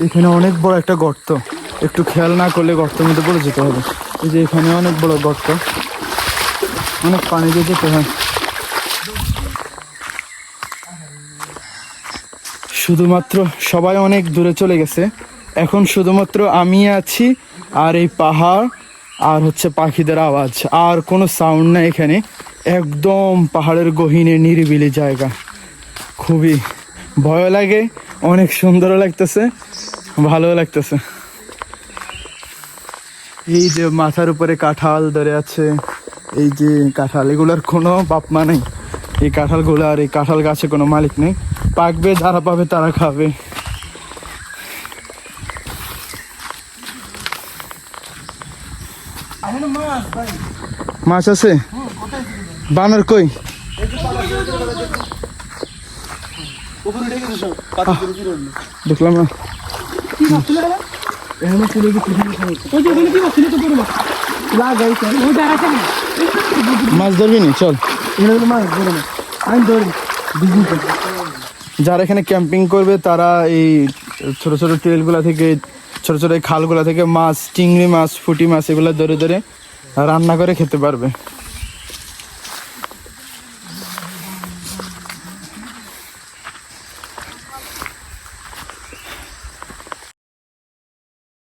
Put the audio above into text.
এখানে অনেক বড় একটা গর্ত, একটু খেয়াল না করলে গর্তের মধ্যে পড়ে যেতে হবে। এই যে এখানে অনেক বড় গর্ত, অনেক পানি দিয়ে যেতে হয়। শুধুমাত্র সবাই অনেক দূরে চলে গেছে, এখন শুধুমাত্র আমি আছি আর এই পাহাড় আর হচ্ছে পাখিদের আওয়াজ, আর কোনো সাউন্ড নাই এখানে। একদম পাহাড়ের গহীনে নিরিবিলি জায়গা, খুবই ভয় লাগে, অনেক সুন্দর লাগতেছে, ভালো লাগতেছে। এই যে মাথার উপরে কাঁঠাল ধরে আছে, এই যে কাঁঠাল, এগুলোর কোনো বাপ মা নেই। এই কাঁঠালগুলো আর এই কাঁঠাল গাছে কোনো মালিক নেই, পাকবে, যারা পাবে তারা খাবে। মাছ আছে? বানর কই? দেখলাম না। মাছ ধরবি নি? চল, যারা এখানে ক্যাম্পিং করবে তারা এই ছোট ছোট ট্রেলগুলা থেকে, ছোট ছোট খালগুলা থেকে মাছ, চিংড়ি মাছ, পুঁটি মাছ এগুলো ধরে ধরে রান্না করে খেতে পারবে।